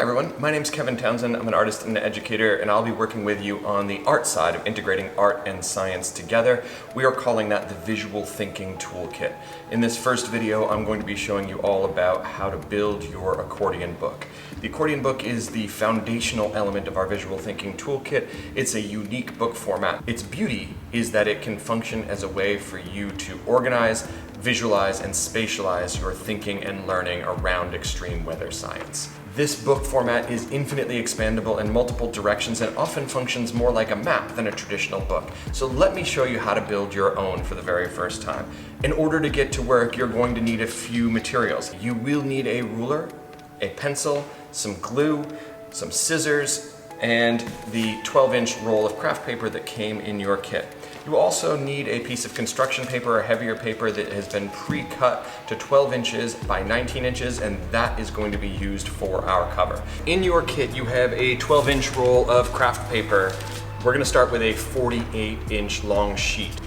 everyone, my name's Kevin Townsend. I'm an artist and an educator, and I'll be working with you on the art side of integrating art and science together. We are calling that the Visual Thinking Toolkit. In this first video, I'm going to be showing you all about how to build your accordion book. The accordion book is the foundational element of our Visual Thinking Toolkit. It's a unique book format. Its beauty is that it can function as a way for you to organize, visualize, and spatialize your thinking and learning around extreme weather science. This book format is infinitely expandable in multiple directions and often functions more like a map than a traditional book. So let me show you how to build your own for the very first time. In order to get to work, you're going to need a few materials. You will need a ruler, a pencil, some glue, some scissors, and the 12-inch roll of craft paper that came in your kit. You will also need a piece of construction paper or heavier paper that has been pre-cut to 12 inches by 19 inches, and that is going to be used for our cover. In your kit, you have a 12-inch roll of craft paper. We're gonna start with a 48-inch long sheet.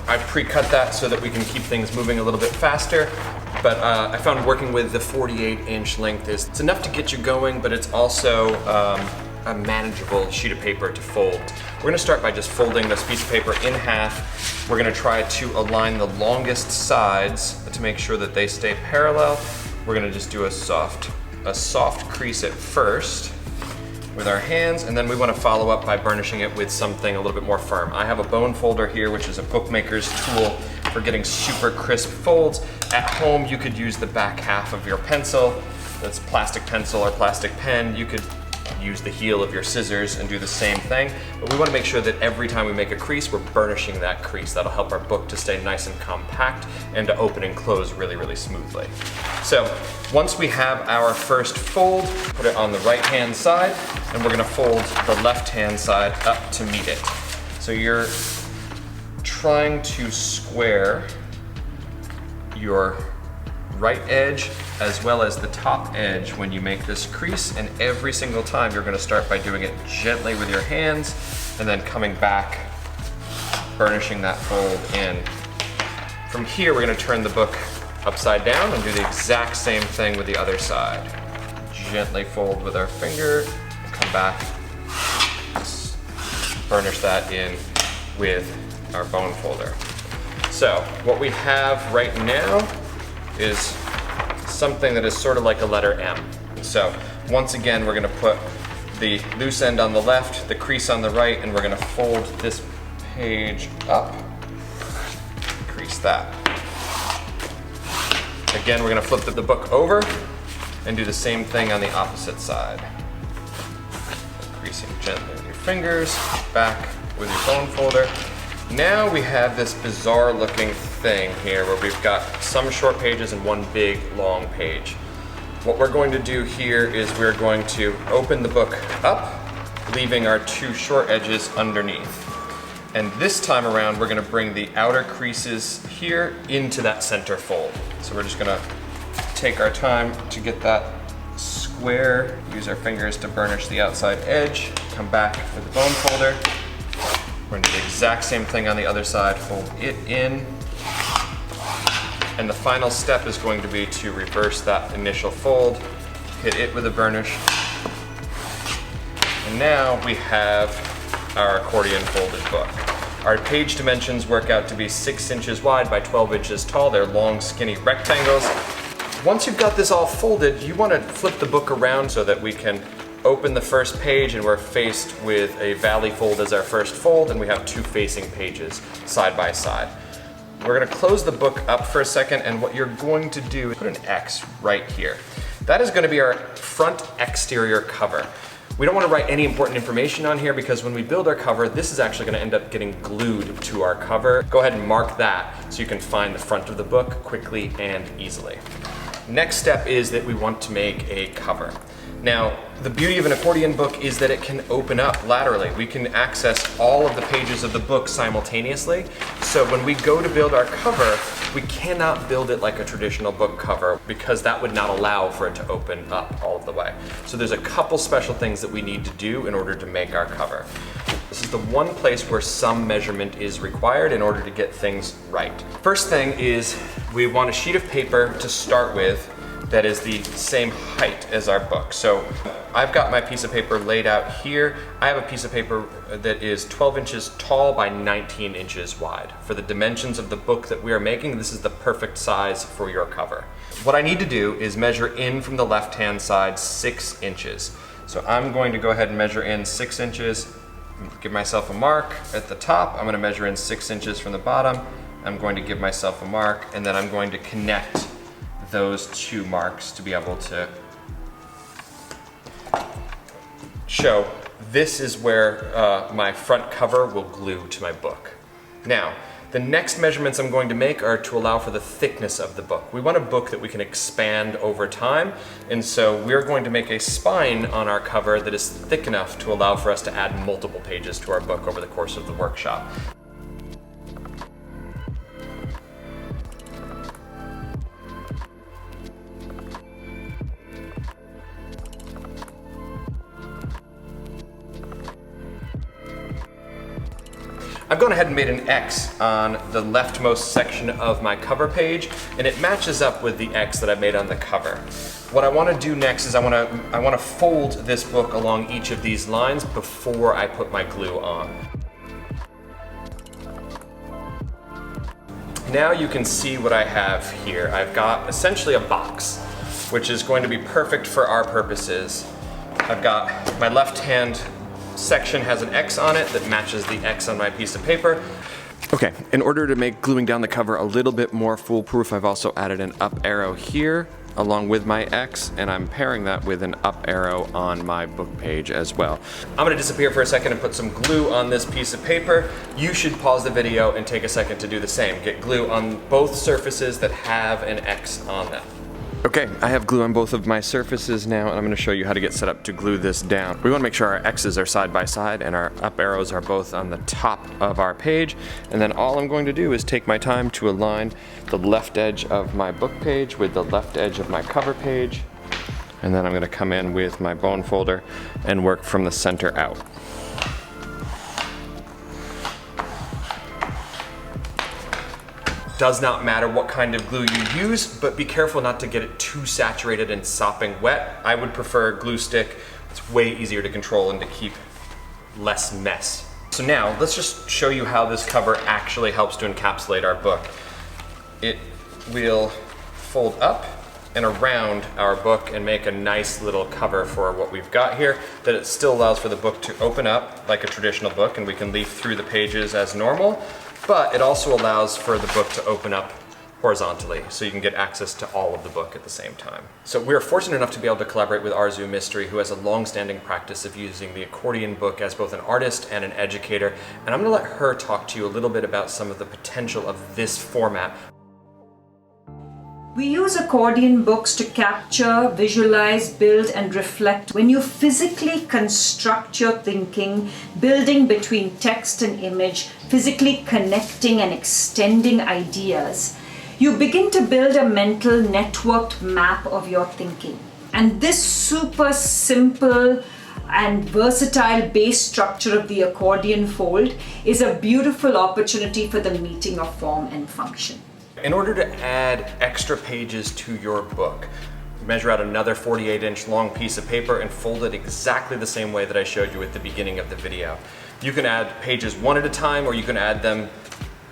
I've pre-cut that so that we can keep things moving a little bit faster, but I found working with the 48-inch length it's enough to get you going, but it's also a manageable sheet of paper to fold. We're gonna start by just folding this piece of paper in half. We're gonna try to align the longest sides to make sure that they stay parallel. We're gonna just do a soft crease at first with our hands, and then we wanna follow up by burnishing it with something a little bit more firm. I have a bone folder here, which is a bookmaker's tool for getting super crisp folds. At home, you could use the back half of your pencil. That's plastic pencil or plastic pen. You could use the heel of your scissors and do the same thing, but we want to make sure that every time we make a crease, we're burnishing that crease. That'll help our book to stay nice and compact and to open and close really, really smoothly. So once we have our first fold, put it on the right-hand side, and we're going to fold the left-hand side up to meet it. So you're trying to square your right edge as well as the top edge when you make this crease, and every single time you're going to start by doing it gently with your hands and then coming back, burnishing that fold in. From here, we're going to turn the book upside down and do the exact same thing with the other side. Gently fold with our finger, come back, burnish that in with our bone folder. So what we have right now is something that is sort of like a letter M. So once again, we're gonna put the loose end on the left, the crease on the right, and we're gonna fold this page up, crease that. Again, we're gonna flip the book over and do the same thing on the opposite side. Creasing gently with your fingers, back with your bone folder. Now we have this bizarre looking thing here where we've got some short pages and one big long page. What we're going to do here is we're going to open the book up, leaving our two short edges underneath. And this time around, we're going to bring the outer creases here into that center fold. So we're just going to take our time to get that square, use our fingers to burnish the outside edge, come back with the bone folder. We're going to do the exact same thing on the other side, fold it in. And the final step is going to be to reverse that initial fold, hit it with a burnish. And now we have our accordion folded book. Our page dimensions work out to be 6 inches wide by 12 inches tall. They're long, skinny rectangles. Once you've got this all folded, you want to flip the book around so that we can open the first page and we're faced with a valley fold as our first fold, and we have two facing pages side by side. We're going to close the book up for a second, and what you're going to do is put an X right here. That is going to be our front exterior cover. We don't want to write any important information on here because when we build our cover, this is actually going to end up getting glued to our cover. Go ahead and mark that so you can find the front of the book quickly and easily. Next step is that we want to make a cover. Now, the beauty of an accordion book is that it can open up laterally. We can access all of the pages of the book simultaneously. So when we go to build our cover, we cannot build it like a traditional book cover because that would not allow for it to open up all of the way. So there's a couple special things that we need to do in order to make our cover. This is the one place where some measurement is required in order to get things right. First thing is we want a sheet of paper to start with that is the same height as our book. So I've got my piece of paper laid out here. I have a piece of paper that is 12 inches tall by 19 inches wide. For the dimensions of the book that we are making, this is the perfect size for your cover. What I need to do is measure in from the left-hand side 6 inches. So I'm going to go ahead and measure in 6 inches, give myself a mark at the top. I'm gonna measure in 6 inches from the bottom. I'm going to give myself a mark, and then I'm going to connect those two marks to be able to show this is where my front cover will glue to my book. Now, the next measurements I'm going to make are to allow for the thickness of the book. We want a book that we can expand over time, and so we're going to make a spine on our cover that is thick enough to allow for us to add multiple pages to our book over the course of the workshop. I've gone ahead and made an X on the leftmost section of my cover page, and it matches up with the X that I made on the cover. What I want to do next is I want to fold this book along each of these lines before I put my glue on. Now you can see what I have here. I've got essentially a box, which is going to be perfect for our purposes. I've got my left hand section has an X on it that matches the X on my piece of paper. Okay, in order to make gluing down the cover a little bit more foolproof, I've also added an up arrow here along with my X, and I'm pairing that with an up arrow on my book page as well. I'm gonna disappear for a second and put some glue on this piece of paper. You should pause the video and take a second to do the same. Get glue on both surfaces that have an X on them. Okay, I have glue on both of my surfaces now, and I'm going to show you how to get set up to glue this down. We want to make sure our X's are side by side and our up arrows are both on the top of our page, and then all I'm going to do is take my time to align the left edge of my book page with the left edge of my cover page, and then I'm going to come in with my bone folder and work from the center out. Does not matter what kind of glue you use, but be careful not to get it too saturated and sopping wet. I would prefer a glue stick. It's way easier to control and to keep less mess. So now let's just show you how this cover actually helps to encapsulate our book. It will fold up and around our book and make a nice little cover for what we've got here, that it still allows for the book to open up like a traditional book, and we can leaf through the pages as normal. But it also allows for the book to open up horizontally, so you can get access to all of the book at the same time. So we're fortunate enough to be able to collaborate with Arzu Mystery, who has a long-standing practice of using the accordion book as both an artist and an educator, and I'm going to let her talk to you a little bit about some of the potential of this format. We use accordion books to capture, visualize, build, and reflect. When you physically construct your thinking, building between text and image, physically connecting and extending ideas, you begin to build a mental networked map of your thinking. And this super simple and versatile base structure of the accordion fold is a beautiful opportunity for the meeting of form and function. In order to add extra pages to your book, measure out another 48-inch long piece of paper and fold it exactly the same way that I showed you at the beginning of the video. You can add pages one at a time, or you can add them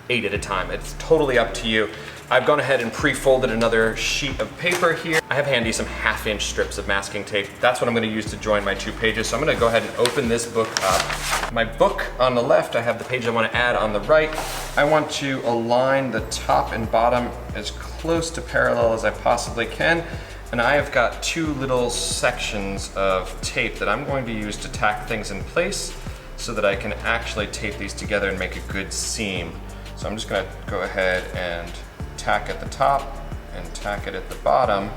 8 at a time. It's totally up to you. I've gone ahead and pre-folded another sheet of paper here. I have handy some 1/2-inch strips of masking tape. That's what I'm going to use to join my 2 pages. So I'm going to go ahead and open this book up. My book on the left, I have the page I want to add on the right. I want to align the top and bottom as close to parallel as I possibly can. And I have got 2 little sections of tape that I'm going to use to tack things in place so that I can actually tape these together and make a good seam. So I'm just going to go ahead and tack at the top and tack it at the bottom,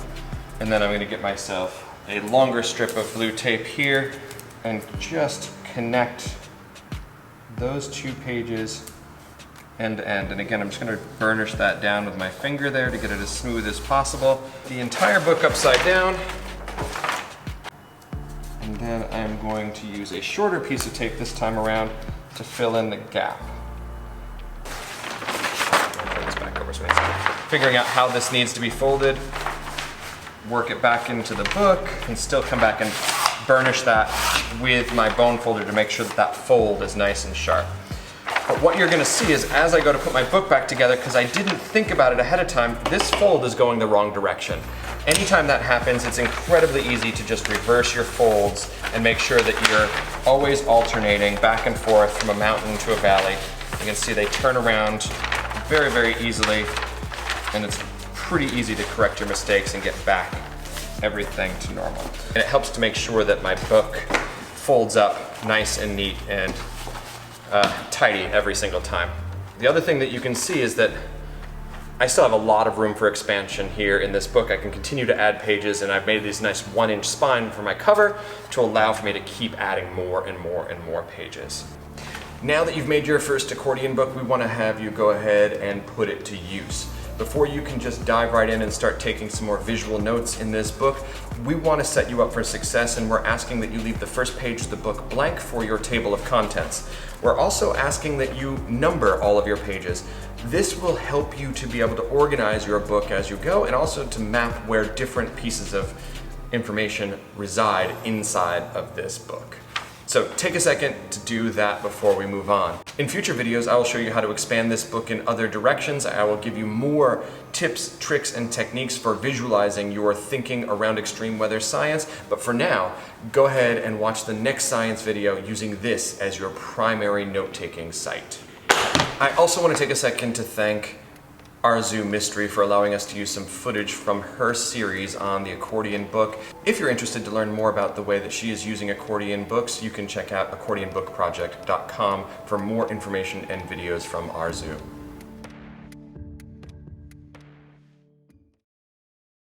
and then I'm going to get myself a longer strip of blue tape here and just connect those 2 pages end to end. And again, I'm just going to burnish that down with my finger there to get it as smooth as possible. The entire book upside down, and then I'm going to use a shorter piece of tape this time around to fill in the gap. Figuring out how this needs to be folded. work it back into the book and still come back and burnish that with my bone folder to make sure that that fold is nice and sharp. But what you're gonna see is as I go to put my book back together, because I didn't think about it ahead of time, this fold is going the wrong direction. Anytime that happens, it's incredibly easy to just reverse your folds and make sure that you're always alternating back and forth from a mountain to a valley. You can see they turn around very, very easily, and it's pretty easy to correct your mistakes and get back everything to normal. And it helps to make sure that my book folds up nice and neat and tidy every single time. The other thing that you can see is that I still have a lot of room for expansion here in this book. I can continue to add pages, and I've made these nice 1-inch spine for my cover to allow for me to keep adding more and more and more pages. Now that you've made your first accordion book, we want to have you go ahead and put it to use. Before you can just dive right in and start taking some more visual notes in this book, we want to set you up for success, and we're asking that you leave the first page of the book blank for your table of contents. We're also asking that you number all of your pages. This will help you to be able to organize your book as you go, and also to map where different pieces of information reside inside of this book. So take a second to do that before we move on. In future videos, I will show you how to expand this book in other directions. I will give you more tips, tricks, and techniques for visualizing your thinking around extreme weather science. But for now, go ahead and watch the next science video using this as your primary note-taking site. I also want to take a second to thank Arzu Mystery for allowing us to use some footage from her series on the accordion book. If you're interested to learn more about the way that she is using accordion books, you can check out accordionbookproject.com for more information and videos from Arzu.